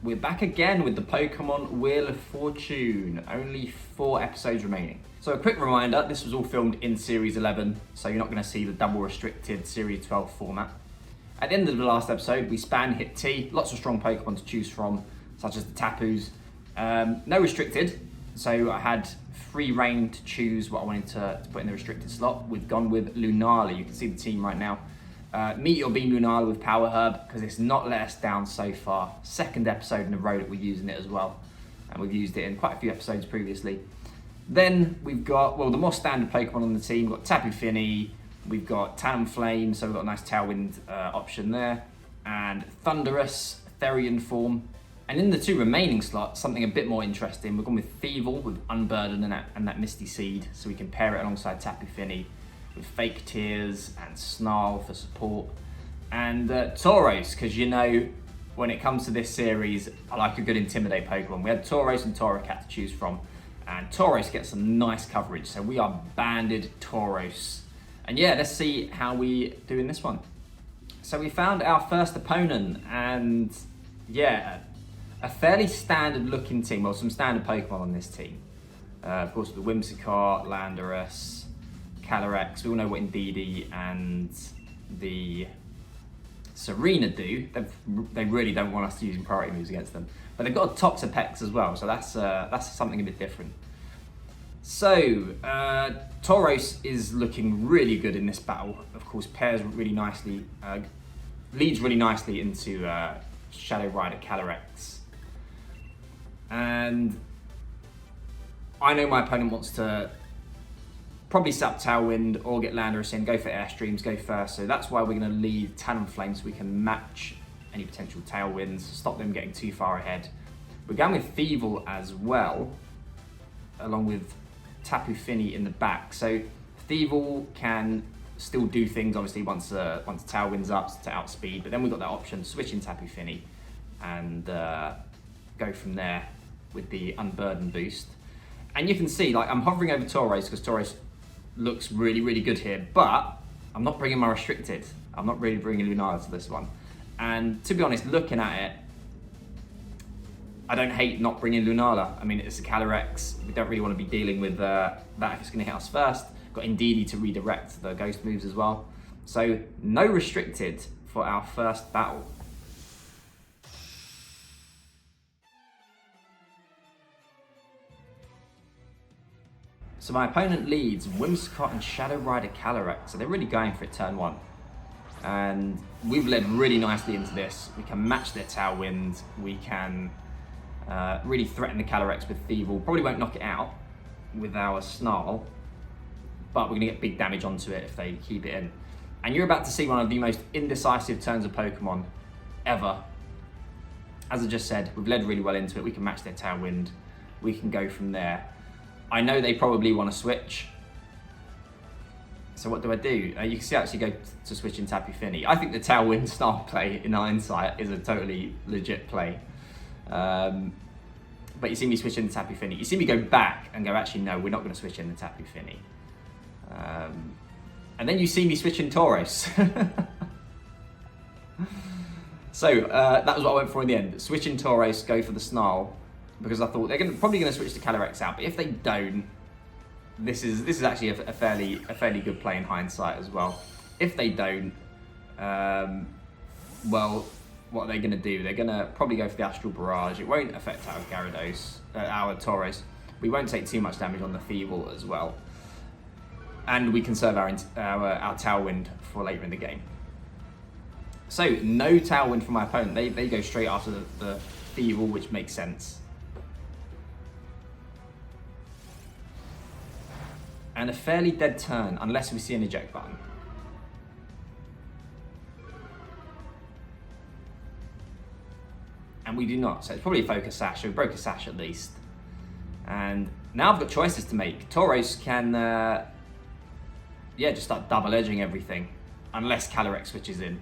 We're back again with the Pokemon Wheel of Fortune. Only 4 episodes remaining. So a quick reminder, this was all filmed in Series 11, so you're not going to see the double restricted Series 12 format. At the end of the last episode, we span hit T, lots of strong Pokemon to choose from, such as the Tapus. No restricted, so I had free reign to choose what I wanted to put in the restricted slot. We've gone with Lunala. You can see the team right now. Meteor Beam Lunala with Power Herb, because it's not let us down so far. Second episode in a row that we're using it as well. And we've used it in quite a few episodes previously. Then we've got, well, the more standard Pokemon on the team. We've got Tapu Fini, we've got Talonflame, so we've got a nice Tailwind option there. And Thunderous, Therian form. And in the 2 remaining slots, something a bit more interesting. We've gone with Thievul with Unburden and that Misty Seed, so we can pair it alongside Tapu Fini with Fake Tears and Snarl for support. And Tauros, because you know, when it comes to this series, I like a good Intimidate Pokemon. We had Tauros and Torracat to choose from, and Tauros gets some nice coverage, so we are banded Tauros. And yeah, let's see how we do in this one. So we found our first opponent, and yeah, a fairly standard looking team. Well, some standard Pokemon on this team. Of course, the Whimsicott, Landorus, Calyrex. We all know what Indeedee and the Serena do. They really don't want us using priority moves against them. But they've got a Toxapex as well, so that's something a bit different. So, Tauros is looking really good in this battle. Of course, pairs really nicely, leads really nicely into Shadow Rider Calyrex. And I know my opponent wants to probably set up Tailwind or get Landorus in, go for Airstreams, go first. So that's why we're going to leave Talonflame so we can match any potential Tailwinds, stop them getting too far ahead. We're going with Thievul as well, along with Tapu Fini in the back. So Thievul can still do things, obviously, once Tailwind's up to outspeed, but then we've got that option to switch in Tapu Fini and go from there with the Unburden boost. And you can see, like, I'm hovering over Tauros because Tauros looks really, really good here, but I'm not bringing my restricted. I'm not really bringing Lunala to this one. And to be honest, looking at it, I don't hate not bringing Lunala. I mean, it's a Calyrex. We don't really want to be dealing with that if it's going to hit us first. Got Indeedee to redirect the ghost moves as well. So no restricted for our first battle. So my opponent leads Whimsicott and Shadow Rider Calyrex. So they're really going for it turn 1. And we've led really nicely into this. We can match their Tailwind. We can really threaten the Calyrex with Thievul. Probably won't knock it out with our Snarl, but we're going to get big damage onto it if they keep it in. And you're about to see one of the most indecisive turns of Pokemon ever. As I just said, we've led really well into it. We can match their Tailwind. We can go from there. I know they probably want to switch. So what do? You can see I actually go to switch in Tapu Fini. I think the Tailwind Snarl play, in hindsight, is a totally legit play. But you see me switch in the Tapu Fini. You see me go back and go, actually, no, we're not going to switch in the Tapu Fini. And then you see me switch in Tauros. So that was what I went for in the end. Switch in Tauros, go for the Snarl, because I thought they're probably going to switch the Calyrex out. But if they don't, this is actually a fairly good play in hindsight as well. If they don't, well, what are they going to do? They're going to probably go for the Astral Barrage. It won't affect our Tauros. We won't take too much damage on the Thievul as well. And we conserve our Tailwind for later in the game. So, no Tailwind from my opponent. They go straight after the Thievul, which makes sense. And a fairly dead turn, unless we see an eject button. And we do not, so it's probably a Focus Sash, so we broke a Sash at least. And now I've got choices to make. Tauros can, just start double edging everything, unless Calyrex switches in.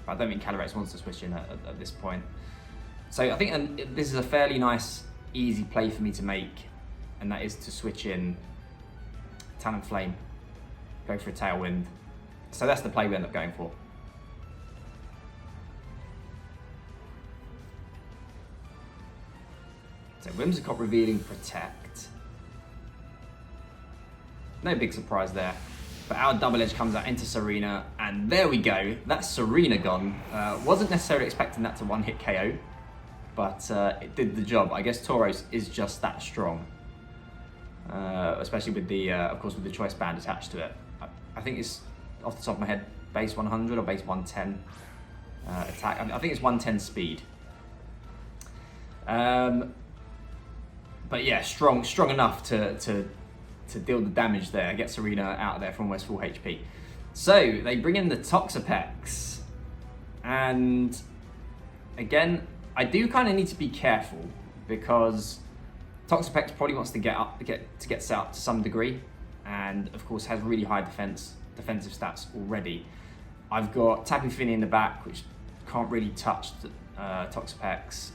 But I don't think Calyrex wants to switch in at this point. So I think this is a fairly nice, easy play for me to make, and that is to switch in Talonflame, go for a Tailwind. So that's the play we end up going for. So Whimsicott revealing Protect. No big surprise there. But our Double Edge comes out into Serena, and there we go. That's Serena gone. Wasn't necessarily expecting that to one-hit KO, but it did the job. I guess Tauros is just that strong, especially with the, of course, with the choice band attached to it. I think it's, off the top of my head, base 100 or base 110 attack. I think it's 110 speed. But yeah, strong enough to deal the damage there, get Serena out of there from almost full HP. So they bring in the Toxapex, and again, I do kind of need to be careful because Toxapex probably wants to get set up to some degree, and of course has really high defensive stats already. I've got Tapu Fini in the back, which can't really touch the Toxapex.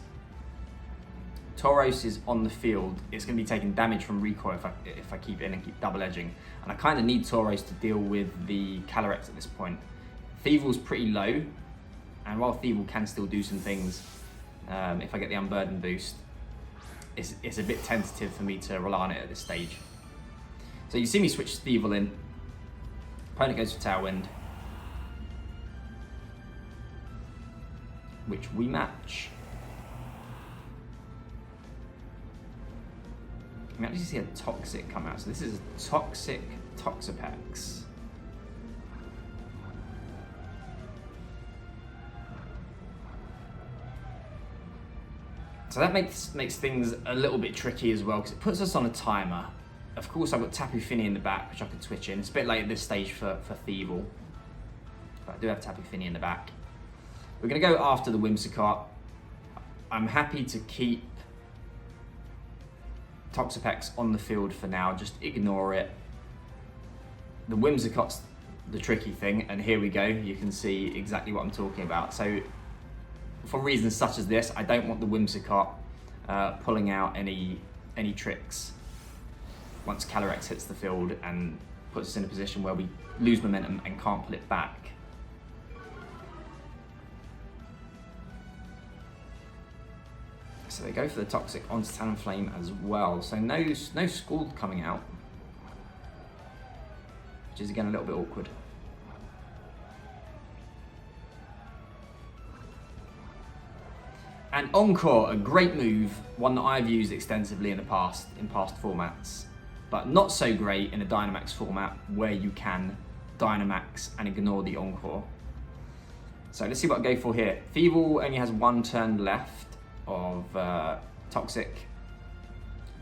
Tauros is on the field. It's going to be taking damage from recoil if I keep it in and keep double edging. And I kind of need Tauros to deal with the Calyrex at this point. Thievel's pretty low, and while Thievel can still do some things, if I get the Unburden boost, it's a bit tentative for me to rely on it at this stage. So you see me switch Thievel in. Opponent goes for Tailwind, which we match. I can actually see a Toxic come out. So this is a Toxic Toxapex. So that makes things a little bit tricky as well, because it puts us on a timer. Of course, I've got Tapu Fini in the back, which I could switch in. It's a bit late at this stage for Thievel, but I do have Tapu Fini in the back. We're going to go after the Whimsicott. I'm happy to keep Toxapex on the field for now, just ignore it. The Whimsicott's the tricky thing, and here we go. You can see exactly what I'm talking about. So for reasons such as this, I don't want the Whimsicott pulling out any tricks once Calyrex hits the field and puts us in a position where we lose momentum and can't pull it back. So they go for the Toxic onto Talonflame as well. So no Scald coming out, which is again a little bit awkward. And Encore, a great move, one that I've used extensively in past formats, but not so great in a Dynamax format where you can Dynamax and ignore the Encore. So let's see what I go for here. Thievel only has one turn left of Toxic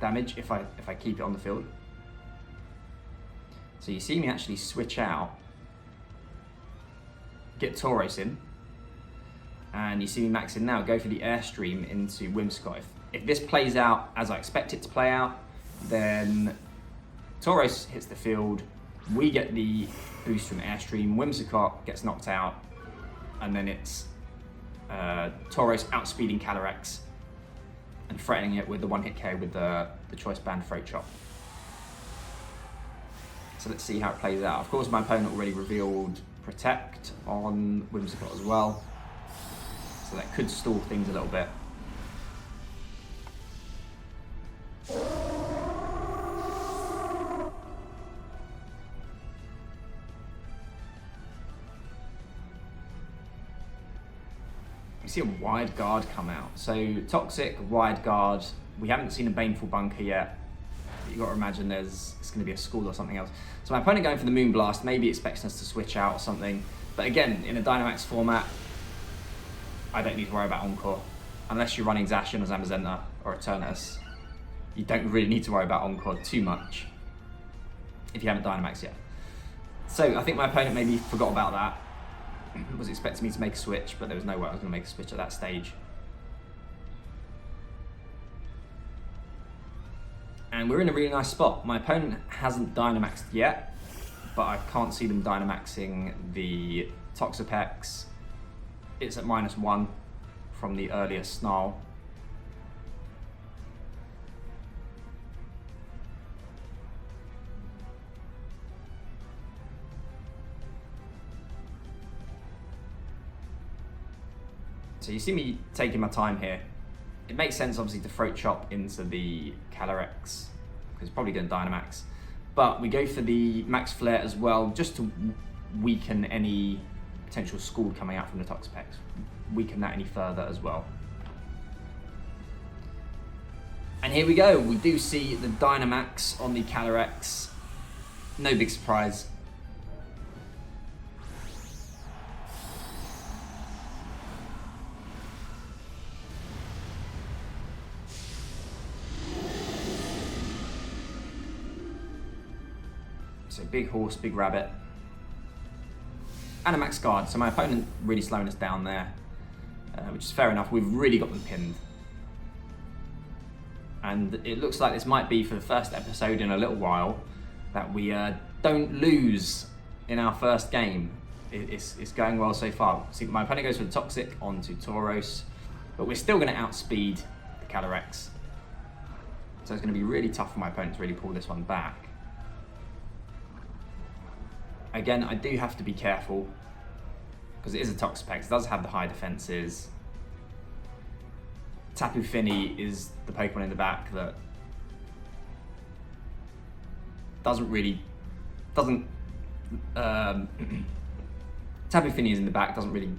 damage if I keep it on the field. So you see me actually switch out, get Tauros in, and you see me max in now, go for the Airstream into Whimsicott. If this plays out as I expect it to play out, then Tauros hits the field, we get the boost from Airstream, Whimsicott gets knocked out, and then it's Tauros outspeeding Calyrex and threatening it with the one-hit KO with the choice band Freight Chop. So let's see how it plays out. Of course, my opponent already revealed Protect on Whimsicott as well, so that could stall things a little bit. We see a Wide Guard come out. So Toxic, Wide Guard. We haven't seen a Baneful Bunker yet. You've got to imagine it's going to be a Scald or something else. So my opponent going for the Moonblast, maybe expecting us to switch out or something. But again, in a Dynamax format, I don't need to worry about Encore. Unless you're running Zacian or Zamazenta or Eternatus, you don't really need to worry about Encore too much if you haven't Dynamaxed yet. So I think my opponent maybe forgot about that. Was expecting me to make a switch, but there was no way I was going to make a switch at that stage. And we're in a really nice spot. My opponent hasn't Dynamaxed yet, but I can't see them Dynamaxing the Toxapex. It's at -1 from the earlier Snarl. So you see me taking my time here. it makes sense obviously to throat chop into the Calyrex, because it's probably going to Dynamax. But we go for the Max Flare as well, just to weaken any potential Scald coming out from the Toxapex. Weaken that any further as well. And here we go, we do see the Dynamax on the Calyrex. No big surprise. So big horse, big rabbit. And a max guard, so my opponent really slowing us down there, which is fair enough. We've really got them pinned. And it looks like this might be for the first episode in a little while that we don't lose in our first game. It's going well so far. See, my opponent goes for the Toxic onto Tauros, but we're still going to outspeed the Calyrex. So it's going to be really tough for my opponent to really pull this one back. Again, I do have to be careful because it is a Toxapex. It does have the high defenses. Tapu Fini is the Pokemon in the back that Tapu Fini is in the back, doesn't really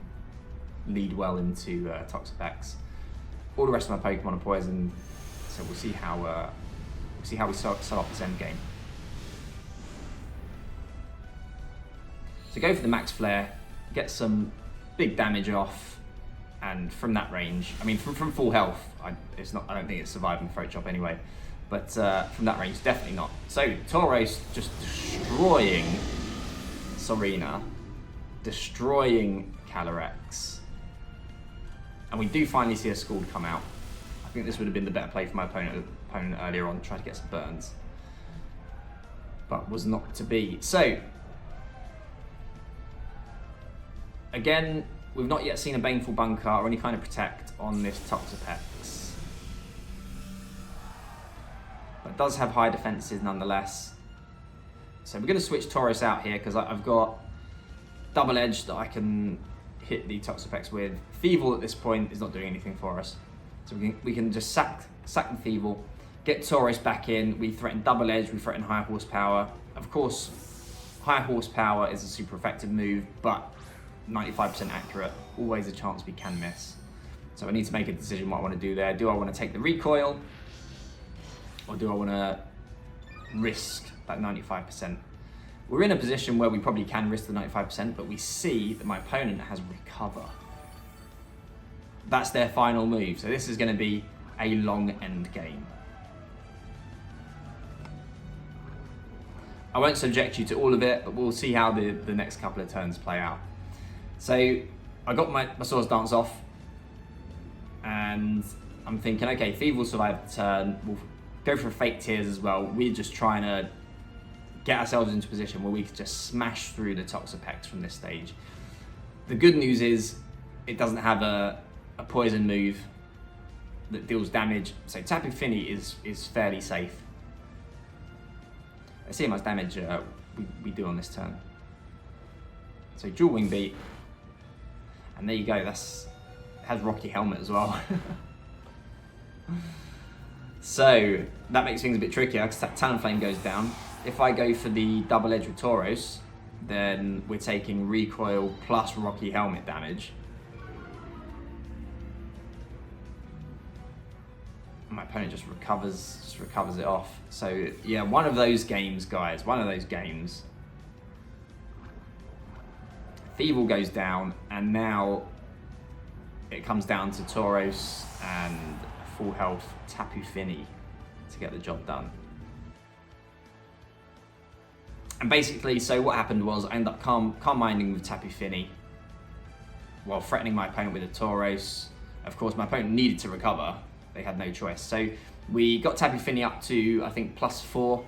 lead well into Toxapex. All the rest of my Pokemon are poisoned, so we'll see how we start off this end game. So go for the Max Flare, get some big damage off, and from that range, I mean from full health, I don't think it's surviving Throat Chop anyway, but from that range, definitely not. So Tauros just destroying Serena, destroying Calyrex, and we do finally see a Scald come out. I think this would have been the better play for my opponent earlier on, try to get some burns, but was not to be. So again, we've not yet seen a Baneful Bunker or any kind of Protect on this Toxapex. But it does have high defenses nonetheless. So we're going to switch Tauros out here because I've got Double Edge that I can hit the Toxapex with. Thievul at this point is not doing anything for us. So we can just sack the Thievul, get Tauros back in. We threaten Double Edge, we threaten High Horsepower. Of course, High Horsepower is a super effective move, but 95% accurate, always a chance we can miss. So I need to make a decision what I want to do there. Do I want to take the recoil, or do I want to risk that 95%? We're in a position where we probably can risk the 95%, but we see that my opponent has Recover. That's their final move, so this is going to be a long end game. I won't subject you to all of it, but we'll see how the next couple of turns play out. So I got my Swords Dance off, and I'm thinking, okay, Thief will survive the turn. We'll go for a Fake Tears as well. We're just trying to get ourselves into a position where we can just smash through the Toxapex from this stage. The good news is it doesn't have a poison move that deals damage, so Tapu Fini is fairly safe. Let's see how much damage we do on this turn. So dual Wing Beat. And there you go, it has Rocky Helmet as well. So that makes things a bit trickier because that Talonflame goes down. If I go for the Double Edge with Tauros, then we're taking recoil plus Rocky Helmet damage. My opponent just recovers it off. So yeah, one of those games, guys, one of those games. Thievul goes down, and now it comes down to Tauros and full health Tapu Fini to get the job done. And basically, so what happened was I ended up calm minding with Tapu Fini while threatening my opponent with a Tauros. Of course, my opponent needed to recover. They had no choice. So we got Tapu Fini up to, I think, +4.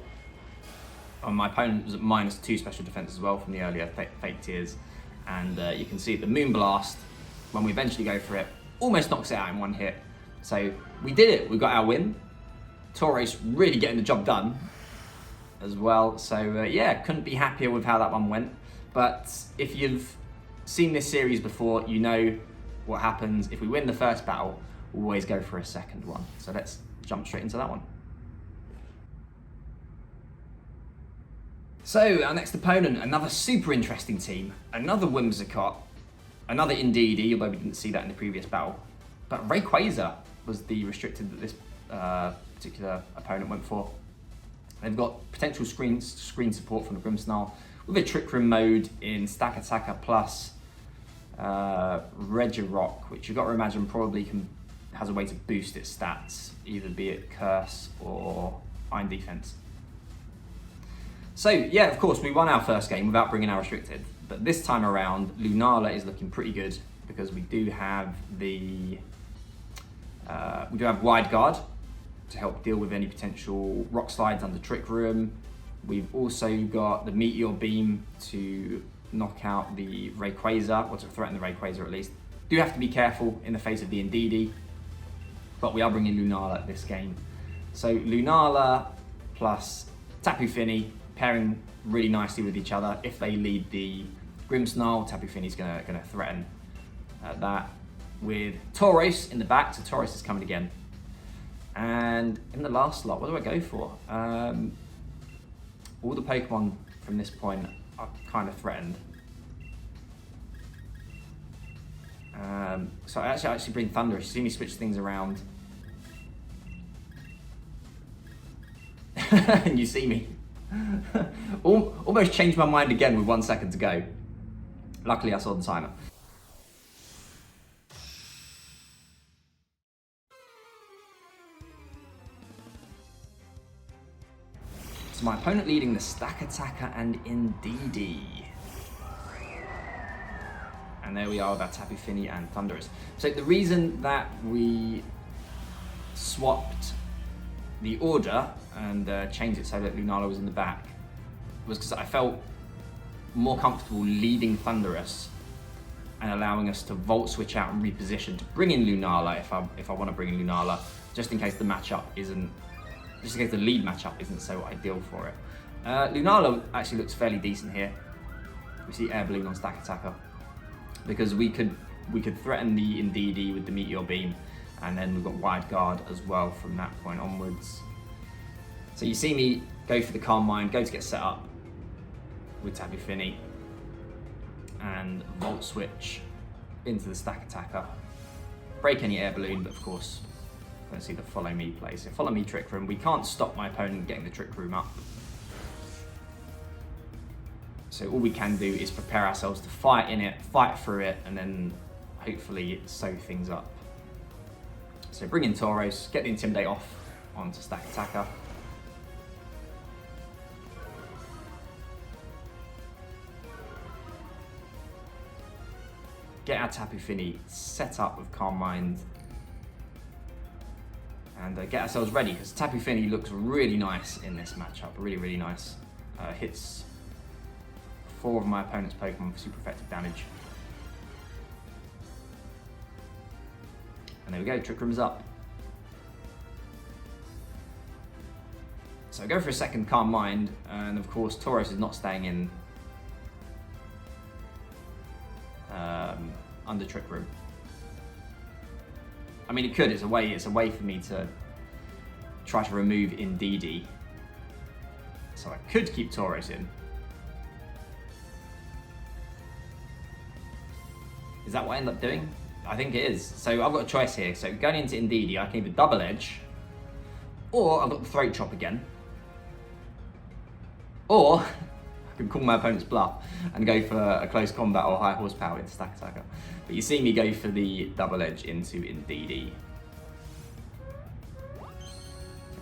My opponent was at -2 special defense as well from the earlier Fake Tears. And you can see the Moonblast, when we eventually go for it, almost knocks it out in one hit. So we did it, we got our win. Tauros really getting the job done as well. So yeah, couldn't be happier with how that one went. But if you've seen this series before, you know what happens if we win the first battle. always go for a second one. So let's jump straight into that one. So our next opponent, another super interesting team, another Whimsicott, another Indeedee, although we didn't see that in the previous battle. But Rayquaza was the restricted that this particular opponent went for. They've got potential screen support from the Grimmsnarl with a Trick Room mode in Stack Attacker plus Regirock, which you've got to imagine probably has a way to boost its stats, either be it Curse or Iron Defense. So yeah, of course, we won our first game without bringing our restricted, but this time around, Lunala is looking pretty good because we do have Wide Guard to help deal with any potential rock slides under Trick Room. We've also got the Meteor Beam to knock out the Rayquaza, or to threaten the Rayquaza at least. Do have to be careful in the face of the Indeedee, but we are bringing Lunala this game. So Lunala plus Tapu Fini pairing really nicely with each other. If they lead the Grimmsnarl, Tapu Fini's gonna threaten that with Tauros in the back. So Tauros is coming again. And in the last slot, what do I go for? All the Pokemon from this point are kind of threatened. So I actually bring Thundurus. You see me switch things around. And you see me. Almost changed my mind again with 1 second to go. Luckily I saw the timer. So my opponent leading the Stack Attacker and Indeedee. And there we are with our Tapu Fini and Thundurus. So the reason that we swapped the order and changed it so that Lunala was in the back was because I felt more comfortable leading Thundurus and allowing us to Volt Switch out and reposition to bring in Lunala if I want to bring in Lunala, just in case the lead matchup isn't so ideal for it. Lunala actually looks fairly decent here. We see Air Balloon on Stack Attacker because we could threaten the Indeedee with the Meteor Beam, and then we've got Wide Guard as well from that point onwards. So you see me go for the Calm Mind, go to get set up with Tapu Fini, and Volt Switch into the Stack Attacker. Break any Air Balloon, but of course, going to see the Follow Me play. So Follow Me Trick Room. We can't stop my opponent getting the Trick Room up. So all we can do is prepare ourselves to fight in it, fight through it, and then hopefully sew things up. So bring in Tauros, get the Intimidate off onto Stack Attacker. Get our Tapu Fini set up with Calm Mind and get ourselves ready, because Tapu Fini looks really nice in this matchup, really nice. Hits 4 of my opponent's Pokemon for super effective damage. And there we go, Trick Room's up. So I go for a second Calm Mind, and of course Tauros is not staying in under Trick Room. I mean, it could. It's a way for me to try to remove Indeedee. So I could keep Tauros in. Is that what I end up doing? I think it is. So I've got a choice here. So going into Indeedee, I can either Double Edge, or I've got the Throat Chop again, or I can call my opponent's bluff and go for a close combat or high horsepower into Stack Attacker. But you see me go for the Double Edge into Indeedee.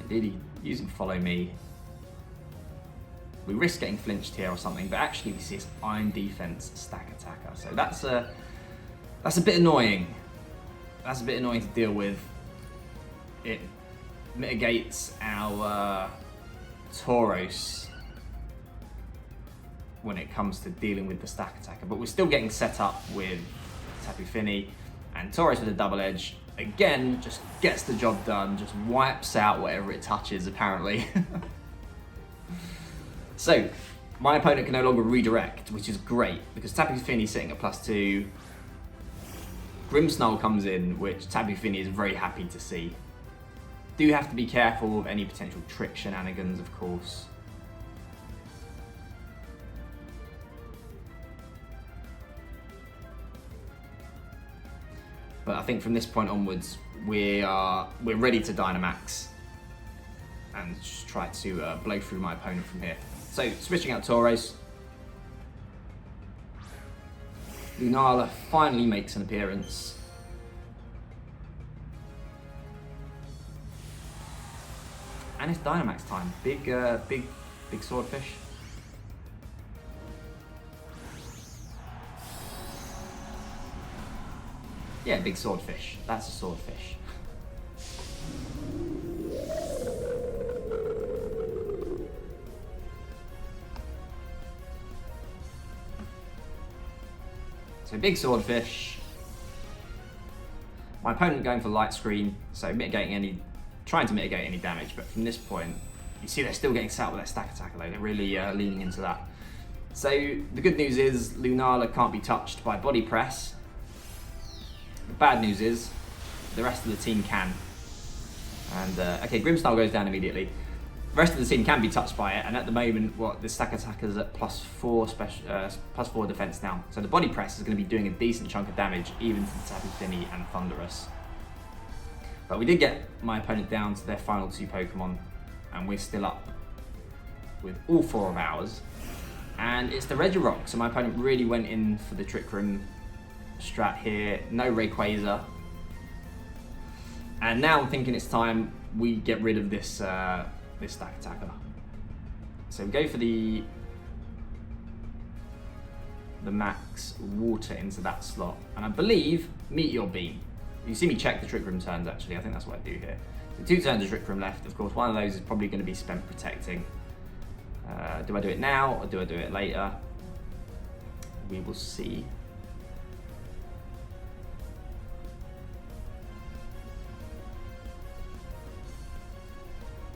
Indeedee using Follow Me. We risk getting flinched here or something, but actually we see his Iron Defense Stack Attacker. So that's a bit annoying. That's a bit annoying to deal with. It mitigates our Tauros when it comes to dealing with the Stack Attacker, but we're still getting set up with Tapu Fini, and Tauros with a Double Edge again just gets the job done, just wipes out whatever it touches apparently. So my opponent can no longer redirect, which is great because Tapu Fini sitting at +2, Grimmsnarl comes in, which Tapu Fini is very happy to see. Do have to be careful of any potential trick shenanigans, of course. But I think from this point onwards, we're ready to Dynamax and just try to blow through my opponent from here. So switching out Tauros. Lunala finally makes an appearance. And it's Dynamax time. Big swordfish. Yeah, big swordfish. That's a swordfish. So big swordfish. My opponent going for light screen, so trying to mitigate any damage, but from this point, you see they're still getting set up with their stack attacker though. They're really leaning into that. So the good news is Lunala can't be touched by body press. The bad news is the rest of the team can. And okay, Grimmsnarl goes down immediately. The rest of the team can be touched by it, and at the moment, the stack attacker's at +4 defense now. So the body press is going to be doing a decent chunk of damage, even to the Tapu Fini and Thunderous. But we did get my opponent down to their final 2 Pokemon, and we're still up with all 4 of ours. And it's the Regirock, so my opponent really went in for the Trick Room strat here. No Rayquaza. And now I'm thinking it's time we get rid of this this stack attacker. So we go for the max water into that slot, and I believe Meteor Beam. You see me check the Trick Room turns actually. I think that's what I do here. So 2 turns of Trick Room left. Of course, one of those is probably going to be spent protecting. Do I do it now or do I do it later? We will see.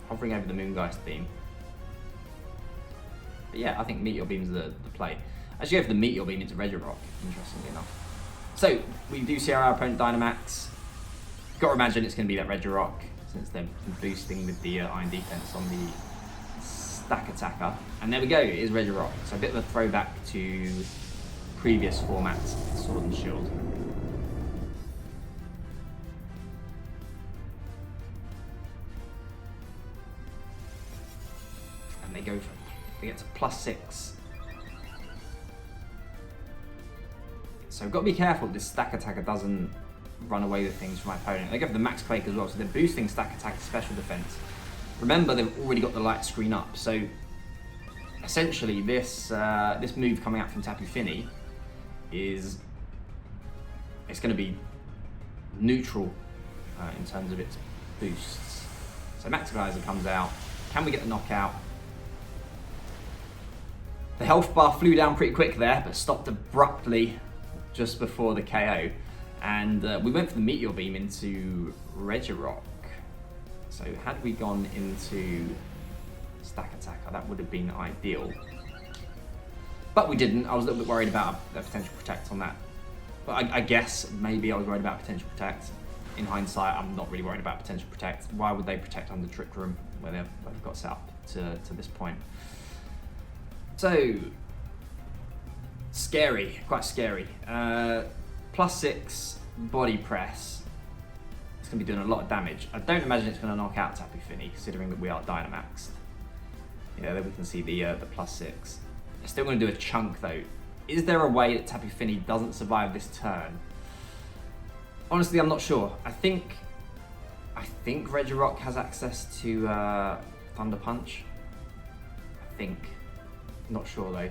Hovering over the Moongeist Beam. But yeah, I think Meteor Beam's the play. I should go for the Meteor Beam into Regirock, interestingly enough. So, we do see our opponent Dynamax. Got to imagine it's going to be that Regirock, since they're boosting with the Iron Defense on the stack attacker. And there we go, it is Regirock. So a bit of a throwback to previous formats, Sword and Shield. They go for, they get to +6. So we've got to be careful this stack attacker doesn't run away with things from my opponent. They go for the Max Quake as well, so they're boosting stack attacker special defense. Remember, they've already got the light screen up, so essentially this this move coming out from Tapu Fini is it's going to be neutral in terms of its boosts. So Maximizer comes out. Can we get the knockout? The health bar flew down pretty quick there, but stopped abruptly just before the KO. And we went for the Meteor Beam into Regirock. So had we gone into stack attacker, that would have been ideal. But we didn't. I was a little bit worried about a potential protect on that. But I guess maybe I was worried about potential protect. In hindsight, I'm not really worried about potential protect. Why would they protect under Trick Room where they've got set up to this point? So, scary, quite scary. +6 body press. It's going to be doing a lot of damage. I don't imagine it's going to knock out Tapu Fini, considering that we are Dynamaxed. Yeah, there we can see the +6. It's still going to do a chunk though. Is there a way that Tapu Fini doesn't survive this turn? Honestly, I'm not sure. I think Regirock has access to Thunder Punch. I think. Not sure though.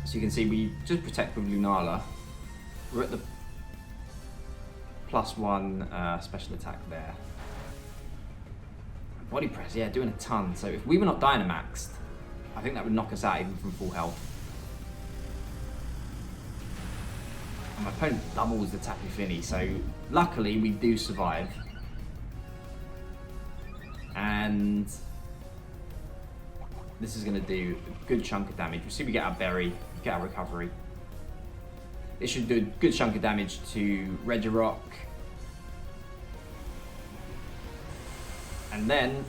So you can see we just protect with Lunala. We're at the +1 special attack there. Body press, yeah, doing a ton. So if we were not Dynamaxed, I think that would knock us out even from full health. And my opponent doubles the Tapu Fini, so luckily we do survive. And this is going to do a good chunk of damage. We see we get our berry, get our recovery. It should do a good chunk of damage to Regirock. And then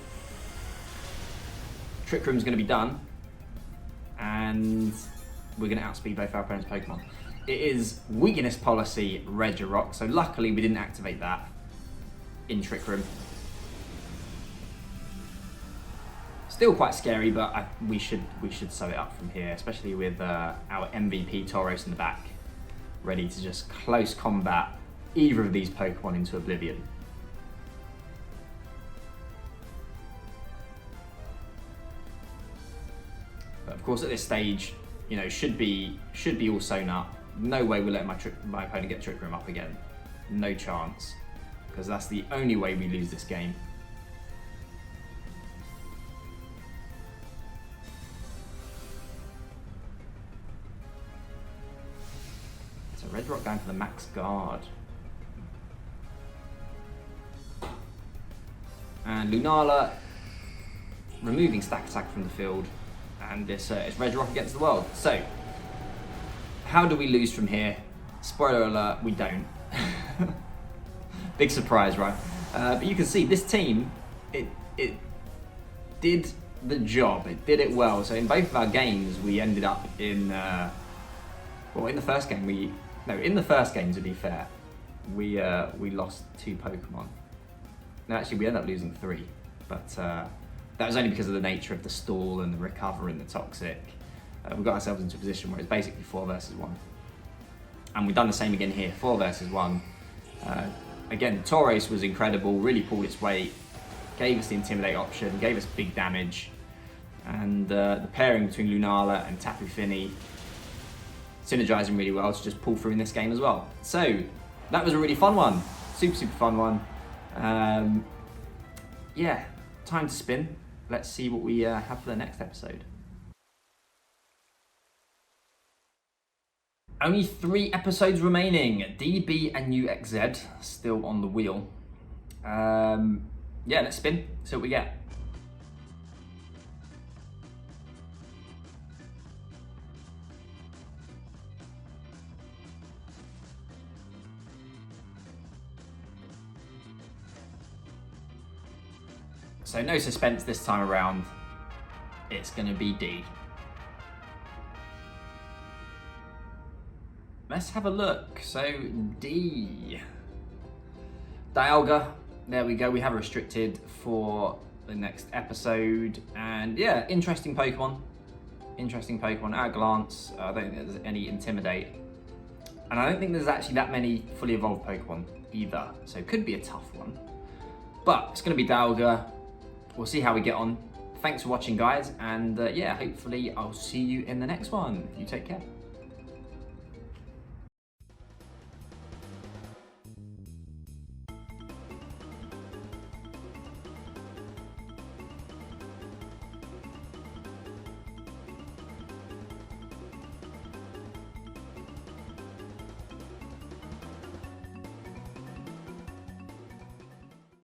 Trick Room's going to be done. And we're going to outspeed both our opponent's Pokemon. It is weakness policy Regirock, so luckily we didn't activate that in Trick Room. Still quite scary, but we should sew it up from here, especially with our MVP Tauros in the back, ready to just close combat either of these Pokemon into oblivion. But of course, at this stage, you know, should be all sewn up. No way we'll let my opponent get Trick Room up again. No chance, because that's the only way we lose this game. So Regirock going for the max guard. And Lunala removing Stack Attack from the field. And it's Regirock against the world. So, how do we lose from here? Spoiler alert, we don't. Big surprise, right? But you can see this team, it did the job. It did it well. So in both of our games, we ended up in, well, in the first game, in the first game, to be fair, we lost 2 Pokemon. No, actually, we ended up losing 3. But that was only because of the nature of the stall and the recover and the toxic. We got ourselves into a position where it's basically 4 versus 1. And we've done the same again here, 4 versus 1. Again, Tauros was incredible, really pulled its weight, gave us the Intimidate option, gave us big damage. And the pairing between Lunala and Tapu Fini synergizing really well to just pull through in this game as well. So, that was a really fun one. Super, super fun one. Yeah, time to spin. Let's see what we have for the next episode. Only 3 episodes remaining. DB and UXZ still on the wheel. Yeah, let's spin, see what we get. So no suspense this time around. It's going to be D. Let's have a look. So D. Dialga. There we go. We have restricted for the next episode. And yeah, interesting Pokemon. Interesting Pokemon. At a glance, I don't think there's any Intimidate. And I don't think there's actually that many fully evolved Pokemon either. So it could be a tough one. But it's going to be Dialga. We'll see how we get on. Thanks for watching, guys. And yeah, hopefully I'll see you in the next one. You take care.